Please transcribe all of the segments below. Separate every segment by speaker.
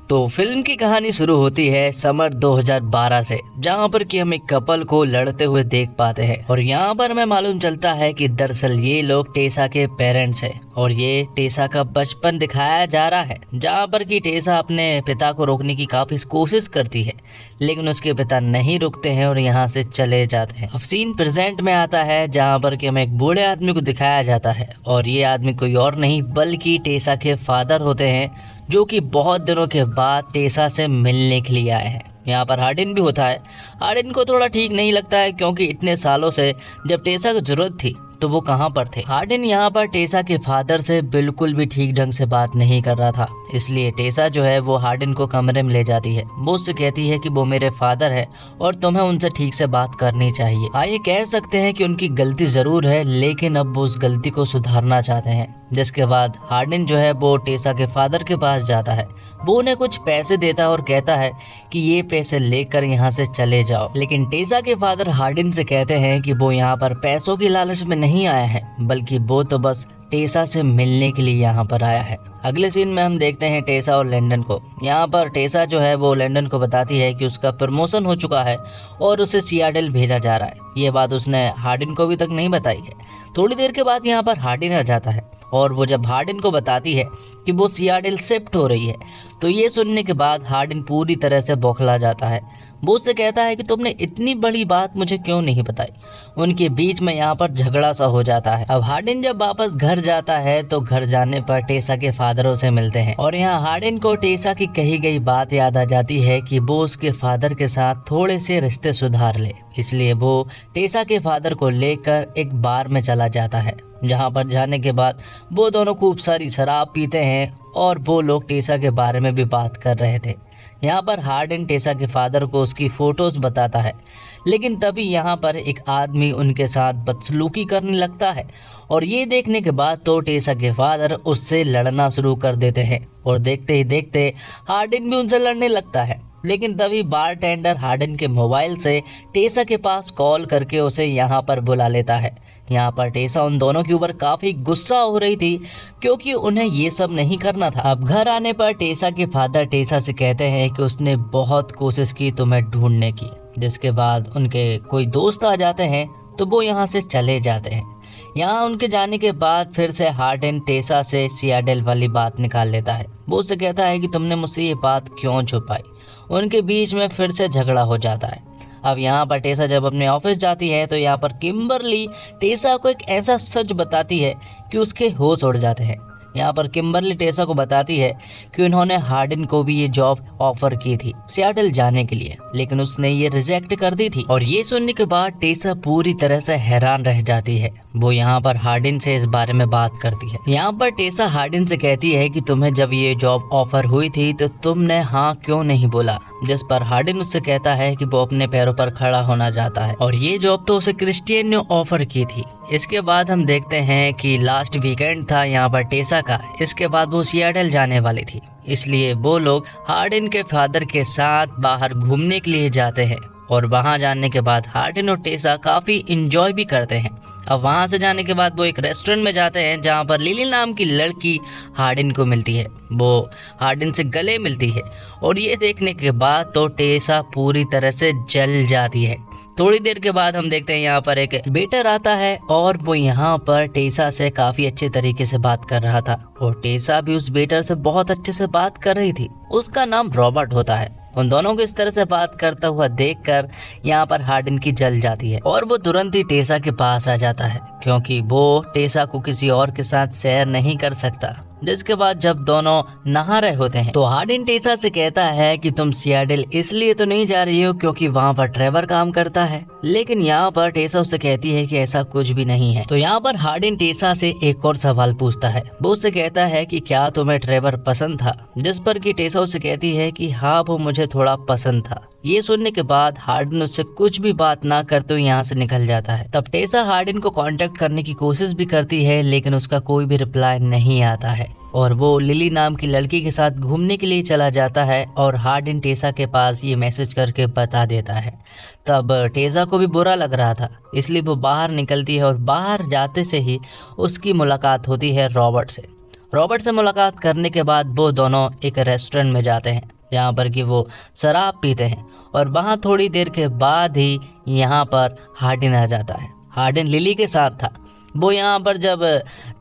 Speaker 1: तो फिल्म की कहानी शुरू होती है समर 2012 से, जहां पर कि हम एक कपल को लड़ते हुए देख पाते हैं और यहां पर हमें मालूम चलता है कि दरअसल ये लोग टेसा के पेरेंट्स हैं और ये टेसा का बचपन दिखाया जा रहा है, जहां पर कि टेसा अपने पिता को रोकने की काफी कोशिश करती है, लेकिन उसके पिता नहीं रुकते हैं और यहाँ से चले जाते हैं। अब सीन प्रेजेंट में आता है, जहाँ पर कि हमें एक बूढ़े आदमी को दिखाया जाता है और ये आदमी कोई और नहीं बल्कि टेसा के फादर होते हैं, जो कि बहुत दिनों के बाद टेसा से मिलने के लिए आए हैं। यहाँ पर हार्डिन भी होता है। हार्डिन को थोड़ा ठीक नहीं लगता है, क्योंकि इतने सालों से जब टेसा को जरूरत थी तो वो कहाँ पर थे। हार्डिन यहाँ पर टेसा के फादर से बिल्कुल भी ठीक ढंग से बात नहीं कर रहा था, इसलिए टेसा जो है वो हार्डिन को कमरे में ले जाती है। वो उससे कहती है कि वो मेरे फादर है और तुम्हें उनसे ठीक से बात करनी चाहिए। हाँ, ये कह सकते हैं कि उनकी गलती जरूर है, लेकिन अब वो उस गलती को सुधारना चाहते हैं। जिसके बाद हार्डिन जो है वो टेसा के फादर के पास जाता है। वो उन्हें कुछ पैसे देता है और कहता है कि ये पैसे लेकर यहाँ से चले जाओ। लेकिन टेसा के फादर हार्डिन से कहते हैं कि वो यहाँ पर पैसों की लालच में नहीं आया है, बल्कि वो तो बस टेसा से मिलने के लिए यहाँ पर आया है। अगले सीन में हम देखते हैं टेसा और लैंडन को। यहाँ पर टेसा जो है वो लैंडन को बताती है कि उसका प्रमोशन हो चुका है और उसे सियाटल भेजा जा रहा है। ये बात उसने हार्डिन को अभी तक नहीं बताई है। थोड़ी देर के बाद यहाँ पर हार्डिन आ जाता है और वो जब हार्डिन को बताती है कि वो सियाटल शिफ्ट हो रही है, तो ये सुनने के बाद हार्डिन पूरी तरह से बौखला जाता है। वो उससे कहता है कि तुमने इतनी बड़ी बात मुझे क्यों नहीं बताई। उनके बीच में यहाँ पर झगड़ा सा हो जाता है। अब हार्डिन जब वापस घर जाता है तो घर जाने पर टेसा के फादरों से मिलते हैं और यहाँ हार्डिन को टेसा की कही गई बात याद आ जाती है कि वो उसके फादर के साथ थोड़े से रिश्ते सुधार ले। इसलिए वो टेसा के फादर को लेकर एक बार में चला जाता है, जहाँ पर जाने के बाद वो दोनों खूब सारी शराब पीते हैं और वो लोग टेसा के बारे में भी बात कर रहे थे। यहाँ पर हार्डिन टेसा के फादर को उसकी फोटोज बताता है, लेकिन तभी यहाँ पर एक आदमी उनके साथ बदसलूकी करने लगता है और ये देखने के बाद तो टेसा के फादर उससे लड़ना शुरू कर देते हैं और देखते ही देखते हार्डिन भी उनसे लड़ने लगता है। लेकिन तभी बारटेंडर हार्डिन के मोबाइल से टेसा के पास कॉल करके उसे यहाँ पर बुला लेता है। यहाँ पर टेसा उन दोनों के ऊपर काफ़ी गुस्सा हो रही थी, क्योंकि उन्हें ये सब नहीं करना था। अब घर आने पर टेसा के फादर टेसा से कहते हैं कि उसने बहुत कोशिश की तुम्हें ढूंढने की। जिसके बाद उनके कोई दोस्त आ जाते हैं तो वो यहाँ से चले जाते हैं। यहाँ उनके जाने के बाद फिर से हार्डिन टेसा से सियाटल वाली बात निकाल लेता है। वो उससे कहता है कि तुमने मुझसे ये बात क्यों छुपाई। उनके बीच में फिर से झगड़ा हो जाता है। अब यहाँ पर टेसा जब अपने ऑफिस जाती है तो यहाँ पर किम्बरली टेसा को एक ऐसा सच बताती है कि उसके होश उड़ जाते हैं। यहाँ पर किम्बरली टेसा को बताती है कि उन्होंने हार्डिन को भी ये जॉब ऑफर की थी सियाटल जाने के लिए, लेकिन उसने ये रिजेक्ट कर दी थी। और ये सुनने के बाद टेसा पूरी तरह से हैरान रह जाती है। वो यहाँ पर हार्डिन से इस बारे में बात करती है। यहाँ पर टेसा हार्डिन से कहती है कि तुम्हें जब ये जॉब ऑफर हुई थी तो तुमने हाँ क्यों नहीं बोला। जिस पर हार्डिन उससे कहता है कि वो अपने पैरों पर खड़ा होना चाहता है और ये जॉब तो उसे क्रिस्टियन ने ऑफर की थी। इसके बाद हम देखते हैं कि लास्ट वीकेंड था यहाँ पर टेसा का। इसके बाद वो सियाटल जाने वाली थी, इसलिए वो लोग हार्डिन के फादर के साथ बाहर घूमने के लिए जाते हैं और वहाँ जाने के बाद हार्डिन और टेसा काफ़ी इंजॉय भी करते हैं। अब वहाँ से जाने के बाद वो एक रेस्टोरेंट में जाते हैं, जहाँ पर लिली नाम की लड़की हार्डिन को मिलती है। वो हार्डिन से गले मिलती है और ये देखने के बाद तो टेसा पूरी तरह से जल जाती है। थोड़ी देर के बाद हम देखते हैं यहाँ पर एक वेटर आता है और वो यहाँ पर टेसा से काफ़ी अच्छे तरीके से बात कर रहा था और टेसा भी उस वेटर से बहुत अच्छे से बात कर रही थी। उसका नाम रॉबर्ट होता है। उन दोनों को इस तरह से बात करता हुआ देखकर यहाँ पर हार्डिन की जल जाती है और वो तुरंत ही टेसा के पास आ जाता है, क्योंकि वो टेसा को किसी और के साथ शेयर नहीं कर सकता। जिसके बाद जब दोनों नहा रहे होते हैं तो हार्डिन टेसा से कहता है कि तुम सियाटल इसलिए तो नहीं जा रही हो क्योंकि वहाँ पर ट्रेवर काम करता है। लेकिन यहाँ पर टेसा उससे कहती है कि ऐसा कुछ भी नहीं है। तो यहाँ पर हार्डिन टेसा से एक और सवाल पूछता है। वो उससे कहता है कि क्या तुम्हें ट्रेवर पसंद था। जिस पर कि टेसा उससे कहती है कि हाँ, वो मुझे थोड़ा पसंद था। ये सुनने के बाद हार्डिन उससे कुछ भी बात ना करते हुए यहाँ से निकल जाता है। तब टेसा हार्डिन को कांटेक्ट करने की कोशिश भी करती है, लेकिन उसका कोई भी रिप्लाई नहीं आता है और वो लिली नाम की लड़की के साथ घूमने के लिए चला जाता है और हार्डिन टेसा के पास ये मैसेज करके बता देता है। तब टेसा को भी बुरा लग रहा था, इसलिए वो बाहर निकलती है और बाहर जाते से ही उसकी मुलाकात होती है रॉबर्ट से। रॉबर्ट से मुलाकात करने के बाद वो दोनों एक रेस्टोरेंट में जाते हैं जहाँ पर कि वो शराब पीते हैं। और वहाँ थोड़ी देर के बाद ही यहाँ पर हार्डिन आ जाता है। हार्डिन लिली के साथ था। वो यहाँ पर जब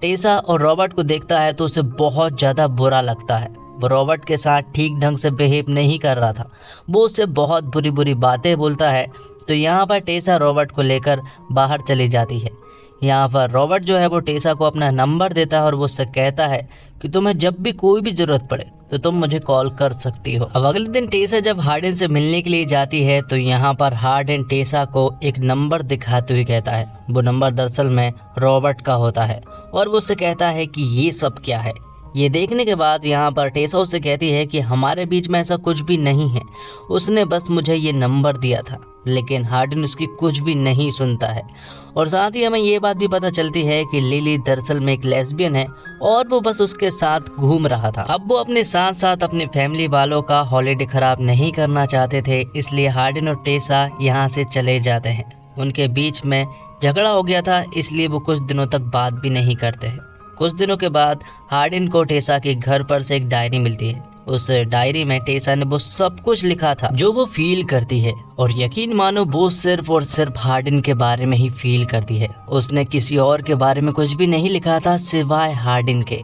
Speaker 1: टेसा और रॉबर्ट को देखता है तो उसे बहुत ज़्यादा बुरा लगता है। वो रॉबर्ट के साथ ठीक ढंग से बिहेव नहीं कर रहा था, वो उससे बहुत बुरी बुरी बातें बोलता है। तो यहाँ पर टेसा रॉबर्ट को लेकर बाहर चली जाती है। यहाँ पर रॉबर्ट जो है वो टेसा को अपना नंबर देता है और वो उससे कहता है कि तुम्हें जब भी कोई भी ज़रूरत पड़े तो तुम मुझे कॉल कर सकती हो। अब अगले दिन टेसा जब हार्डिन से मिलने के लिए जाती है तो यहाँ पर हार्डिन टेसा को एक नंबर दिखाते हुए कहता है। वो नंबर दरअसल में रॉबर्ट का होता है और वो उससे कहता है कि ये सब क्या है। ये देखने के बाद यहाँ पर टेसा उससे कहती है कि हमारे बीच में ऐसा कुछ भी नहीं है, उसने बस मुझे ये नंबर दिया था। लेकिन हार्डिन उसकी कुछ भी नहीं सुनता है। और साथ ही हमें ये बात भी पता चलती है कि लिली दरअसल में एक लेस्बियन है और वो बस उसके साथ घूम रहा था। अब वो अपने साथ साथ अपने फैमिली वालों का हॉलीडे खराब नहीं करना चाहते थे, इसलिए हार्डिन और टेसा यहाँ से चले जाते हैं। उनके बीच में झगड़ा हो गया था, इसलिए वो कुछ दिनों तक बात भी नहीं करते हैं। कुछ दिनों के बाद हार्डिन को टेसा के घर पर से एक डायरी मिलती है। उस डायरी में टेसा ने वो सब कुछ लिखा था जो वो फील करती है। और यकीन मानो वो सिर्फ और सिर्फ हार्डिन के बारे में ही फील करती है। उसने किसी और के बारे में कुछ भी नहीं लिखा था सिवाय हार्डिन के।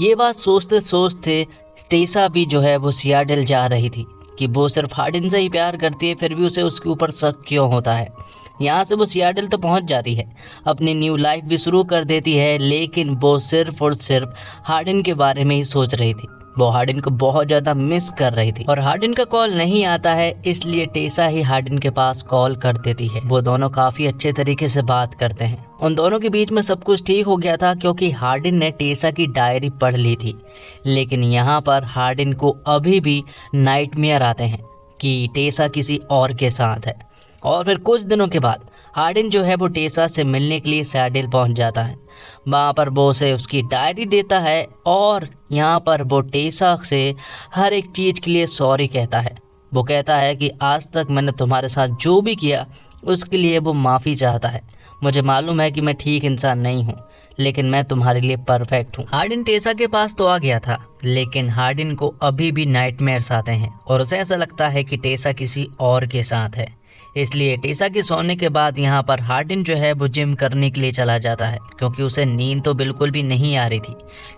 Speaker 1: ये बात सोचते सोचते टेसा भी जो है वो सियाटल जा रही थी कि वो सिर्फ हार्डिन से ही प्यार करती है, फिर भी उसे उसके ऊपर शक क्यों होता है। यहाँ से वो सियाटल तो पहुँच जाती है, अपनी न्यू लाइफ भी शुरू कर देती है, लेकिन वो सिर्फ और सिर्फ हार्डिन के बारे में ही सोच रही थी। वो हार्डिन को बहुत ज़्यादा मिस कर रही थी और हार्डिन का कॉल नहीं आता है, इसलिए टेसा ही हार्डिन के पास कॉल कर देती है। वो दोनों काफ़ी अच्छे तरीके से बात करते हैं। उन दोनों के बीच में सब कुछ ठीक हो गया था क्योंकि हार्डिन ने टेसा की डायरी पढ़ ली थी। लेकिन यहाँ पर हार्डिन को अभी भी नाइटमेयर आते हैं कि टेसा किसी और के साथ है। और फिर कुछ दिनों के बाद हार्डिन जो है वो टेसा से मिलने के लिए सैडल पहुंच जाता है। वहाँ पर वो उसे उसकी डायरी देता है और यहाँ पर वो टेसा से हर एक चीज़ के लिए सॉरी कहता है। वो कहता है कि आज तक मैंने तुम्हारे साथ जो भी किया उसके लिए वो माफ़ी चाहता है। मुझे मालूम है कि मैं ठीक इंसान नहीं हूँ, लेकिन मैं तुम्हारे लिए परफेक्ट हूँ। हार्डिन टेसा के पास तो आ गया था, लेकिन हार्डिन को अभी भी नाइटमेयर्स आते हैं और उसे ऐसा लगता है कि टेसा किसी और के साथ है। इसलिए टेसा के सोने के बाद यहाँ पर हार्डिन जो है वो जिम करने के लिए चला जाता है क्योंकि उसे नींद तो बिल्कुल भी नहीं आ रही थी,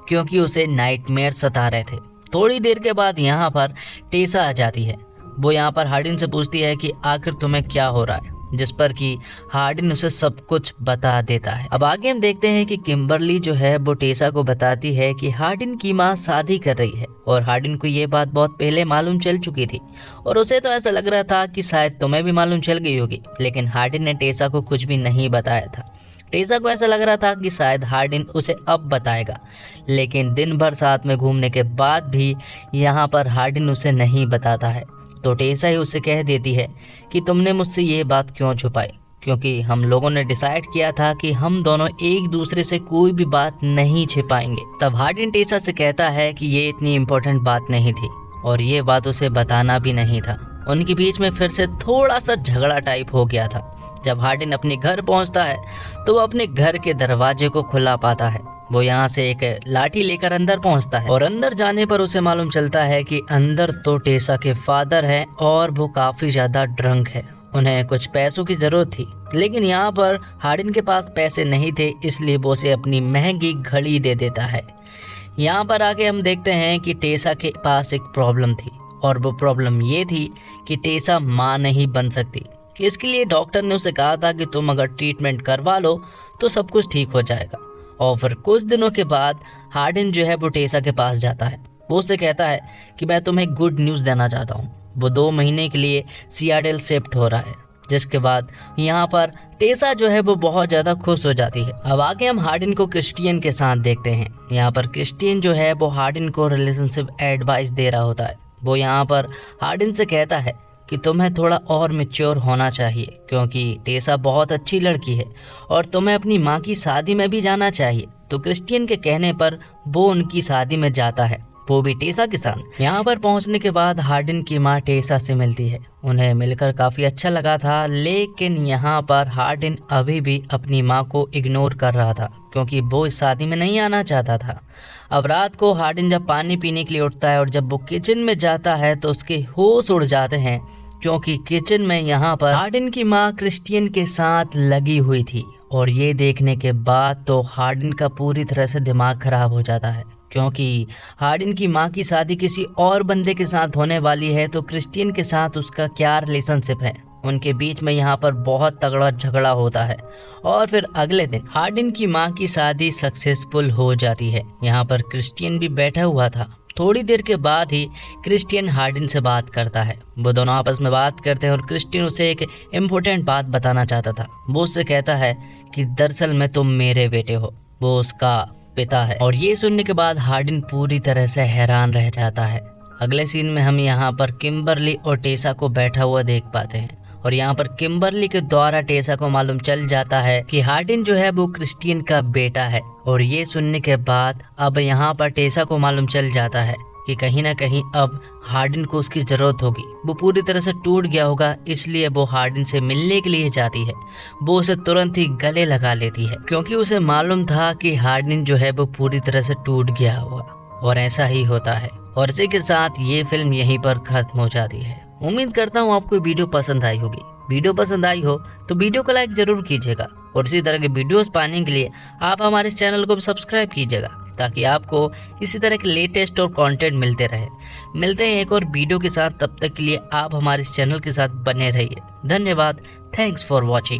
Speaker 1: क्योंकि उसे नाइटमेयर सता रहे थे। थोड़ी देर के बाद यहाँ पर टेसा आ जाती है। वो यहाँ पर हार्डिन से पूछती है कि आखिर तुम्हें क्या हो रहा है, जिस पर कि हार्डिन उसे सब कुछ बता देता है। अब आगे हम देखते हैं कि किम्बरली जो है वो टेसा को बताती है कि हार्डिन की माँ शादी कर रही है और हार्डिन को ये बात बहुत पहले मालूम चल चुकी थी और उसे तो ऐसा लग रहा था कि शायद तुम्हें भी मालूम चल गई होगी, लेकिन हार्डिन ने टेसा को कुछ भी नहीं बताया था। टेसा को ऐसा लग रहा था कि शायद हार्डिन उसे अब बताएगा, लेकिन दिन भर साथ में घूमने के बाद भी यहाँ पर हार्डिन उसे नहीं बताता है। तो टेसा ही उसे कह देती है कि तुमने मुझसे ये बात क्यों छुपाई, क्योंकि हम लोगों ने डिसाइड किया था कि हम दोनों एक दूसरे से कोई भी बात नहीं छिपाएंगे। तब हार्डिन टेसा से कहता है कि ये इतनी इम्पोर्टेंट बात नहीं थी और ये बात उसे बताना भी नहीं था। उनके बीच में फिर से थोड़ा सा झगड़ा टाइप हो गया था। जब हार्डिन अपने घर पहुंचता है तो वो अपने घर के दरवाजे को खुला पाता है। वो यहाँ से एक लाठी लेकर अंदर पहुँचता है और अंदर जाने पर उसे मालूम चलता है कि अंदर तो टेसा के फादर हैं और वो काफ़ी ज़्यादा ड्रंक है। उन्हें कुछ पैसों की ज़रूरत थी, लेकिन यहाँ पर हार्डिन के पास पैसे नहीं थे, इसलिए वो उसे अपनी महंगी घड़ी दे देता है। यहाँ पर आके हम देखते हैं कि टेसा के पास एक प्रॉब्लम थी और वो प्रॉब्लम ये थी कि टेसा माँ नहीं बन सकती। इसके लिए डॉक्टर ने उसे कहा था कि तुम अगर ट्रीटमेंट करवा लो तो सब कुछ ठीक हो जाएगा। और फिर कुछ दिनों के बाद हार्डिन जो है वो टेसा के पास जाता है। वो उससे कहता है कि मैं तुम्हें गुड न्यूज़ देना चाहता हूँ। वो 2 महीने के लिए सियाटल शिफ्ट हो रहा है, जिसके बाद यहाँ पर टेसा जो है वो बहुत ज़्यादा खुश हो जाती है। अब आगे हम हार्डिन को क्रिस्टियन के साथ देखते हैं। यहाँ पर क्रिस्टियन जो है वो हार्डिन को रिलेशनशिप एडवाइस दे रहा होता है। वो यहाँ पर हार्डिन से कहता है कि तुम्हें थोड़ा और मैच्योर होना चाहिए, क्योंकि टेसा बहुत अच्छी लड़की है और तुम्हें अपनी माँ की शादी में भी जाना चाहिए। तो क्रिस्टियन के कहने पर वो उनकी शादी में जाता है। वो भी टेसा के साथ। यहाँ पर पहुँचने के बाद हार्डिन की माँ टेसा से मिलती है। उन्हें मिलकर काफ़ी अच्छा लगा था, लेकिन यहाँ पर हार्डिन अभी भी अपनी माँ को इग्नोर कर रहा था क्योंकि वो इस शादी में नहीं आना चाहता था। अब रात को हार्डिन जब पानी पीने के लिए उठता है और जब वो किचन में जाता है तो उसके होश उड़ जाते हैं क्योंकि किचन में यहाँ पर हार्डिन की माँ क्रिस्टियन के साथ लगी हुई थी। और ये देखने के बाद तो हार्डिन का पूरी तरह से दिमाग खराब हो जाता है क्योंकि हार्डिन की माँ की शादी किसी और बंदे के साथ होने वाली है, तो क्रिस्टियन के साथ उसका क्या रिलेशनशिप है। उनके बीच में यहाँ पर बहुत तगड़ा झगड़ा होता है और फिर अगले दिन हार्डिन की माँ की शादी सक्सेसफुल हो जाती है। यहाँ पर क्रिस्टियन भी बैठा हुआ था। थोड़ी देर के बाद ही क्रिस्टियन हार्डिन से बात करता है। वो दोनों आपस में बात करते हैं और क्रिस्टियन उसे एक इम्पोर्टेंट बात बताना चाहता था। वो उससे कहता है कि दरअसल में तुम मेरे बेटे हो, वो उसका पिता है। और ये सुनने के बाद हार्डिन पूरी तरह से हैरान रह जाता है। अगले सीन में हम यहाँ पर किम्बरली और टेसा को बैठा हुआ देख पाते हैं और यहाँ पर किम्बरली के द्वारा टेसा को मालूम चल जाता है कि हार्डिन जो है वो क्रिस्टियन का बेटा है। और ये सुनने के बाद अब यहाँ पर टेसा को मालूम चल जाता है कि कहीं ना कहीं अब हार्डिन को उसकी ज़रूरत होगी। वो पूरी तरह से टूट गया होगा, इसलिए वो हार्डिन से मिलने के लिए जाती है। वो उसे तुरंत ही गले लगा लेती है क्योंकि उसे मालूम था कि हार्डिन जो है वो पूरी तरह से टूट गया होगा। और ऐसा ही होता है और इसी के साथ ये फिल्म यहीं पर खत्म हो जाती है। उम्मीद करता हूँ आपको वीडियो पसंद आई होगी। वीडियो पसंद आई हो तो वीडियो को लाइक ज़रूर कीजिएगा और इसी तरह के वीडियोस पाने के लिए आप हमारे इस चैनल को भी सब्सक्राइब कीजिएगा ताकि आपको इसी तरह के लेटेस्ट और कंटेंट मिलते रहे। मिलते हैं एक और वीडियो के साथ, तब तक के लिए आप हमारे इस चैनल के साथ बने रहिए। धन्यवाद। Thanks for watching.